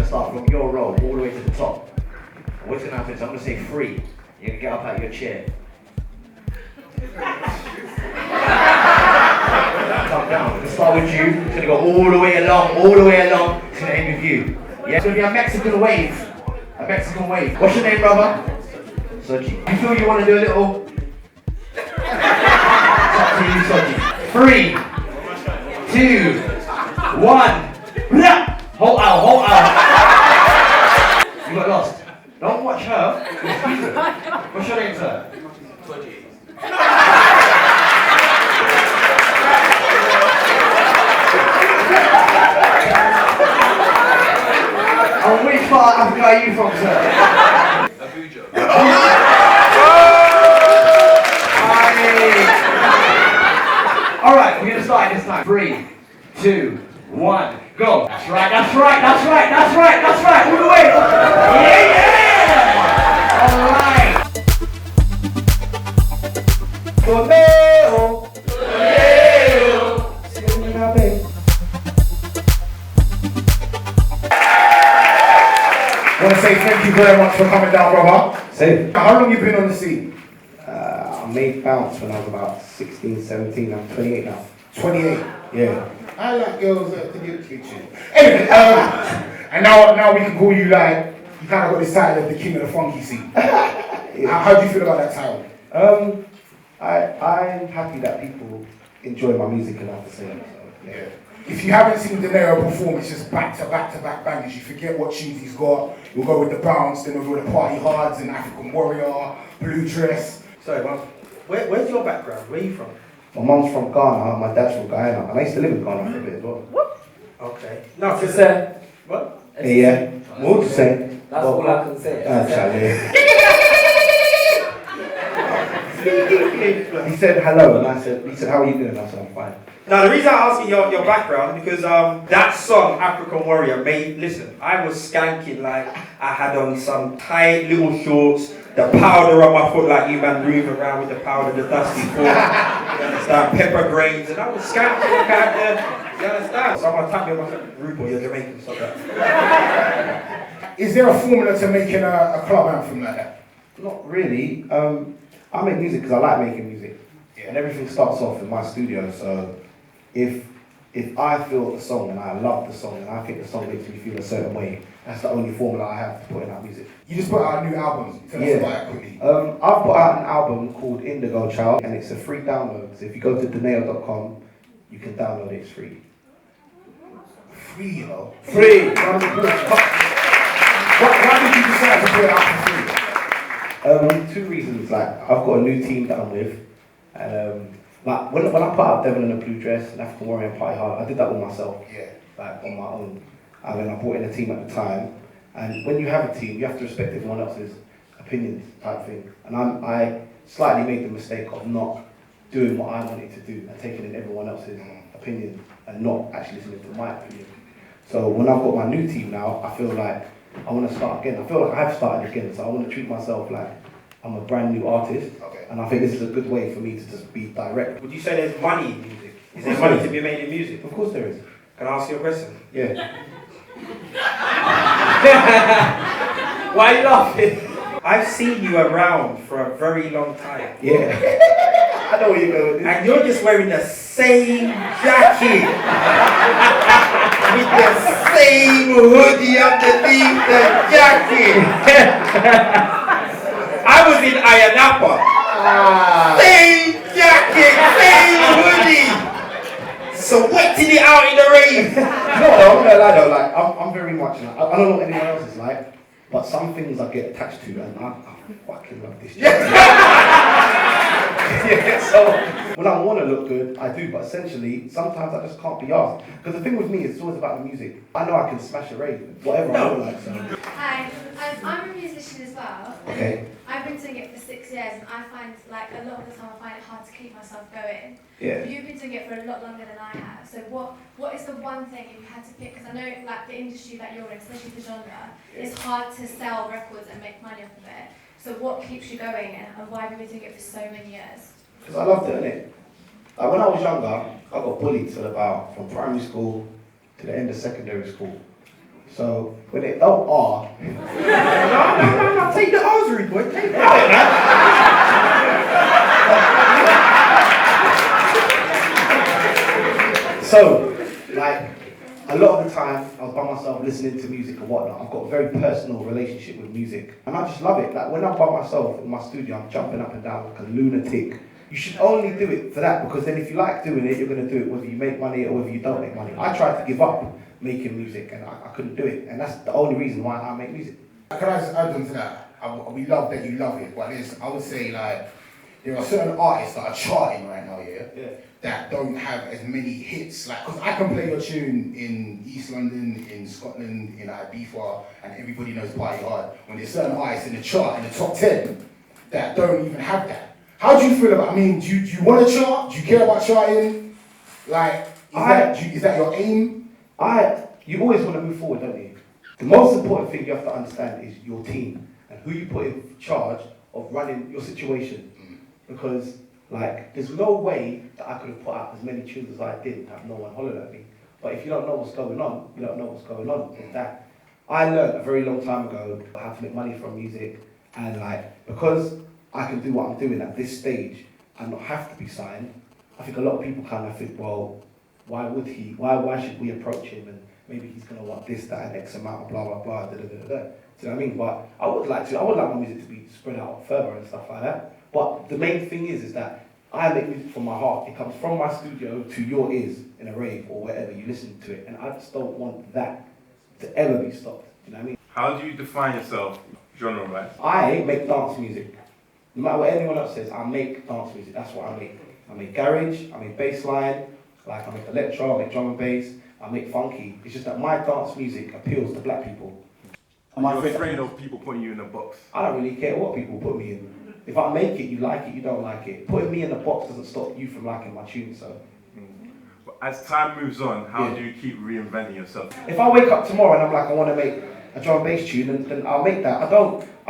start from your row all the way to the top. And what's going to happen is I'm going to say 3. You're going to get up out of your chair. Calm down. We're going to start with you. It's going to go all the way along, all the way along. It's going to end with you. Yeah, it's going to be a Mexican wave. A Mexican wave. What's your name, brother? Soji. You feel you want to do a little? It's up to you, Soji. 3, 2, 1. Hold out, hold out. You got lost. Don't watch her. What's your name, sir? And which part of Africa are you from, sir? Abuja. Alright, we're gonna start this time. 3, 2, 1, go. That's right, that's right, that's right, that's right, that's right. All the way. Yeah! Alright. Donaeo. Donaeo. Sing it now, babe. I want to say thank you very much for coming down, brother. Same. How long have you been on the scene? I made bounce when I was about 16, 17. I'm 28 now. 28. Yeah. I like girls that can get kitchen. Anyway, and now we can call you like, you kind of got this title of the king of the funky scene. Yeah. How do you feel about that title? I'm happy that people enjoy my music enough to say it. So, yeah. If you haven't seen Donaeo perform, it's just back to back to back bangers. You forget what tunes he's got. We'll go with the bounce, then we'll go with the party hards and African warrior, blue dress. Sorry, where's your background? Where are you from? My mum's from Ghana, my dad's from Guyana, and I used to live in Ghana for a bit as well. What? Okay. No, Just say. what? Yeah, more to say. That's all I can say. He said hello, and I said, he said, how are you doing? I said, I'm fine. Now, the reason I'm asking your background, because that song, African Warrior, listen, I was skanking like I had on some tight little shorts, the powder on my foot like you man moving around with the powder, the dusty foot, you understand, pepper grains, and I was skanking like I had, you understand? Someone tapped me on my foot, rude boy, you're Jamaican, stop that. Is there a formula to making a club anthem like that? Not really. I make music because I like making music. And everything starts off in my studio, so if I feel the song and I love the song and I think the song makes me feel a certain way, that's the only formula I have to put in that music. You just put out a new album. Tell us about it quickly. I've put out an album called Indigo Child, and it's a free download. So if you go to Donaeo.com, you can download it. It's free. Free, you know. Free! Why did you decide to put it out for free? 2 reasons. Like, I've got a new team that I'm with, and like when I put out Devil in a Blue Dress and African Warrior and Party Hard, I did that all myself. Yeah. Like on my own. And then I brought in a team at the time. And when you have a team, you have to respect everyone else's opinions type thing. And I slightly made the mistake of not doing what I wanted to do and taking in everyone else's opinion and not actually listening to my opinion. So when I've got my new team now, I feel like I want to start again. I feel like I've started again, so I want to treat myself like I'm a brand new artist. Okay. And I think this is a good way for me to just be direct. Would you say there's money in music? Is there money to be made in music? Of course there is. Can I ask you a question? Yeah. Why are you laughing? I've seen you around for a very long time. Yeah. I know where you're going with this. And you're just wearing the same jacket with the same hoodie underneath the jacket. I was in Ayanapa. Same jacket, same hoodie. Sweating it out in the rain. No, I'm gonna lie though, like I'm very much like, I don't know what anyone else is like, but some things I get attached to and I fucking love this jacket. Yeah, so when I want to look good, I do, but essentially, sometimes I just can't be asked. Because the thing with me is it's always about the music. I know I can smash a rave, whatever I feel like. So. Hi, I'm a musician as well. Okay. I've been doing it for 6 years, and I find, like, a lot of the time I find it hard to keep myself going. Yeah. You've been doing it for a lot longer than I have. So what is the one thing if you had to pick? Because I know, like, the industry that you're in, especially the genre, it's hard to sell records and make money off of it. So what keeps you going, and why have you been doing it for so many years? Because I love doing it. Like when I was younger, I got bullied till about from primary school to the end of secondary school. So when it don't R, No, take the rosary, boy. Take it. so like a lot of the time I was by myself listening to music and whatnot. I've got a very personal relationship with music and I just love it. Like when I'm by myself in my studio, I'm jumping up and down like a lunatic. You should only do it for that because then if you like doing it, you're going to do it whether you make money or whether you don't make money. I tried to give up making music and I couldn't do it, and that's the only reason why I make music. Can I just add on to that? We love that you love it, but I would say like there are certain artists that are charting right now, that don't have as many hits. Like, because I can play your tune in East London, in Scotland, in Ibiza, and everybody knows Party Hard. When there's certain artists in the chart, in the top 10, that don't even have that. How do you feel about? I mean, do you want to chart? Do you care about charting? Like, is that your aim? You always want to move forward, don't you? The most important thing you have to understand is your team and who you put in charge of running your situation. Because, like, there's no way that I could have put out as many tunes as I did and have no one holler at me. But if you don't know what's going on, you don't know what's going on with that. I learned a very long time ago how to make money from music, and like, because I can do what I'm doing at this stage and not have to be signed, I think a lot of people kind of think, well, why should we approach him, and maybe he's gonna want this, that, and X amount of blah blah blah, da da da da. Do you know what I mean? But I would like my music to be spread out further and stuff like that. But the main thing is that I make music from my heart. It comes from my studio to your ears in a rave or wherever you listen to it, and I just don't want that to ever be stopped. You know what I mean? How do you define yourself genre-wise? I make dance music. No matter what anyone else says, I make dance music. That's what I make. I make garage, I make bass line, like I make electro, I make drum and bass, I make funky. It's just that my dance music appeals to black people. You're afraid of people putting you in a box? I don't really care what people put me in. If I make it, you like it, you don't like it. Putting me in a box doesn't stop you from liking my tune, so. But as time moves on, how do you keep reinventing yourself? If I wake up tomorrow and I'm like, I want to make a drum and bass tune, then I'll make that. I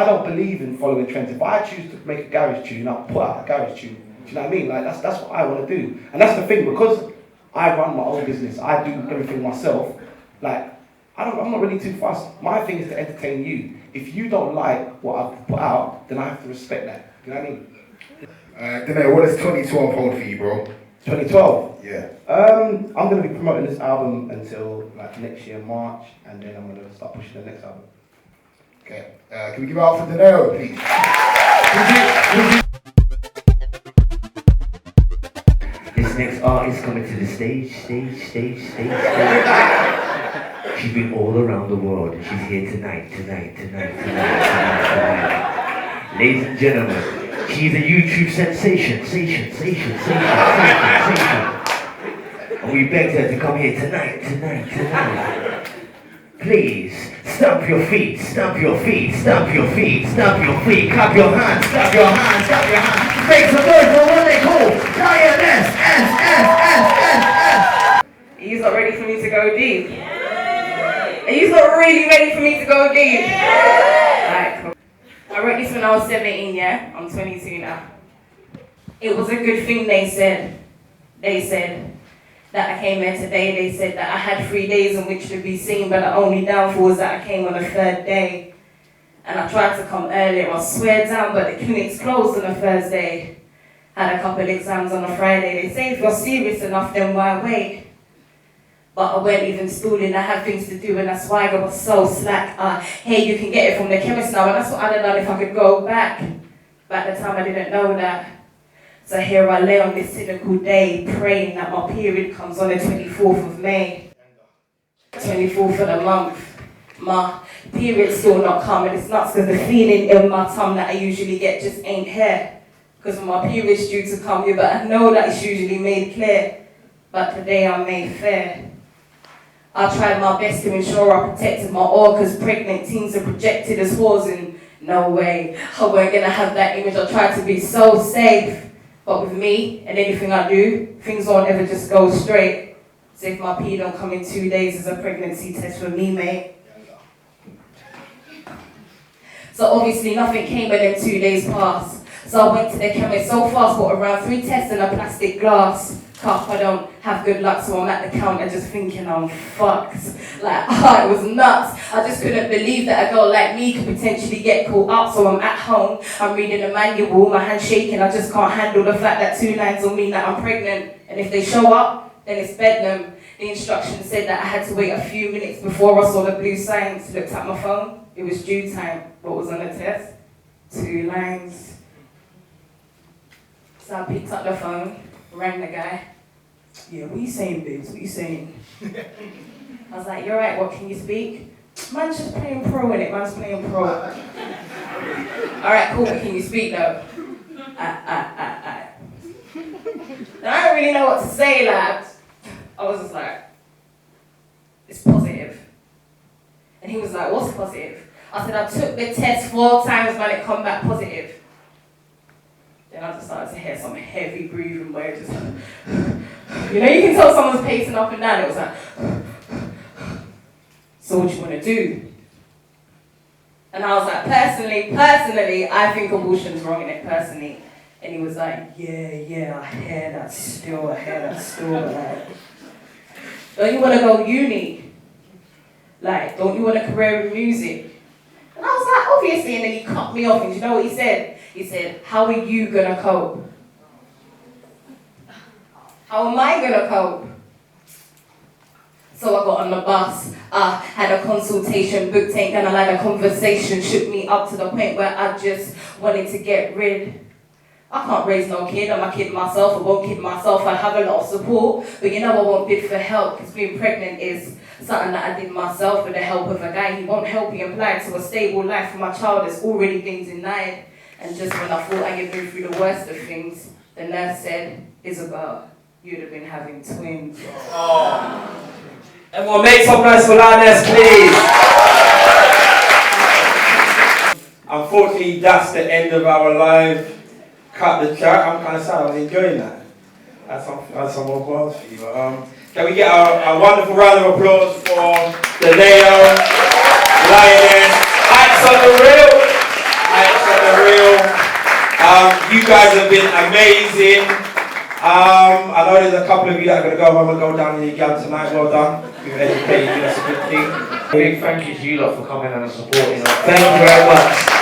don't believe in following trends. If I choose to make a garage tune, I'll put out a garage tune. Do you know what I mean? Like that's what I want to do. And that's the thing, because I run my own business, I do everything myself. Like, I'm not really too fussed. My thing is to entertain you. If you don't like what I've put out, then I have to respect that. You know what I mean? Donaeo, what does 2012 hold for you, bro? 2012? Yeah. I'm going to be promoting this album until like next year, March, and then I'm going to start pushing the next album. Okay. Can we give it up for Donaeo, please? This next artist coming to the stage. She's been all around the world. She's here tonight. Ladies and gentlemen, she's a YouTube sensation. And we begged her to come here tonight. Please, stamp your feet, clap your hands. Make some noise for what they call Lioness. Are you not ready for me to go deep? Are you not really ready for me to go deep? Alright, cool. I wrote this when I was 17, yeah? I'm 22 now. It was a good thing they said. They said that I came here today. They said that I had 3 days in which to be seen, but the only downfall was that I came on the 3rd day. And I tried to come earlier, I swear down, but the clinic's closed on a Thursday. Had a couple exams on a Friday. They say if you're serious enough, then why wait? But I weren't even schooling, I had things to do, and that's why I was so slack. Hey, you can get it from the chemist now, and that's what I'd have done if I could go back. But at the time I didn't know that. So here I lay on this cynical day, praying that my period comes on the 24th of May. 24th of the month. My period's still not coming. It's nuts because the feeling in my tongue that I usually get just ain't here. Because when my period's due to come, you better know that it's usually made clear. But today I made fair. I tried my best to ensure I protected my all, because pregnant teens are projected as whores, and no way, I weren't gonna have that image. I tried to be so safe, but with me and anything I do, things don't ever just go straight. So if my pee don't come in 2 days, it's a pregnancy test for me, mate. So obviously nothing came, but then 2 days passed. So I went to the chemist so fast, bought around 3 tests in a plastic glass. cup, I don't have good luck, so I'm at the counter just thinking I'm fucked. Like, it was nuts. I just couldn't believe that a girl like me could potentially get caught up, so I'm at home, I'm reading a manual, my hand's shaking, I just can't handle the fact that 2 lines will mean that I'm pregnant, and if they show up, then it's bedlam. The instructions said that I had to wait a few minutes before I saw the blue signs. Looked at my phone, it was due time. What was on the test? 2 lines. So I picked up the phone, rang the guy. Yeah, what you saying, babes? What you saying? I was like, you're right, what can you speak? Man's just playing pro in it, man's playing pro. Alright, cool, what can you speak though? I don't really know what to say, lads. I was just like, it's positive. And he was like, what's positive? I said, I took the test 4 times, man, it come back positive. Then I just started to hear some heavy breathing where it just, you know, you can tell someone's pacing up and down. It was like, so what do you want to do? And I was like, personally, I think abortion's wrong in it, personally. And he was like, yeah, I hear that still, like, don't you want to go uni? Like, don't you want a career in music? And I was like, obviously, and then he cut me off, and you know what he said? He said, how are you gonna cope? How am I gonna cope? So I got on the bus, I had a consultation booked, ain't gonna lie, the conversation shook me up to the point where I just wanted to get rid. I can't raise no kid, I'm a kid myself, I won't kid myself, I have a lot of support, but you know I won't bid for help, because being pregnant is something that I did myself with the help of a guy. He won't help me apply to a stable life for my child that's already been denied. And just when I thought I had been through the worst of things, the nurse said, Isabel, you'd have been having twins. Oh. Everyone make some noise for Lioness, please. Unfortunately, that's the end of our live. Cut the chat. I'm kind of sad. I was enjoying that. That's some more bars for you. But, can we get a wonderful round of applause for Donaeo, Lioness, Ace on the Real. You guys have been amazing. I know there's a couple of you that are going to go home and go down in your gal tonight. Well done. You've educated you. That's a good thing. Big thank you to you lot for coming and supporting us. Thank you very much.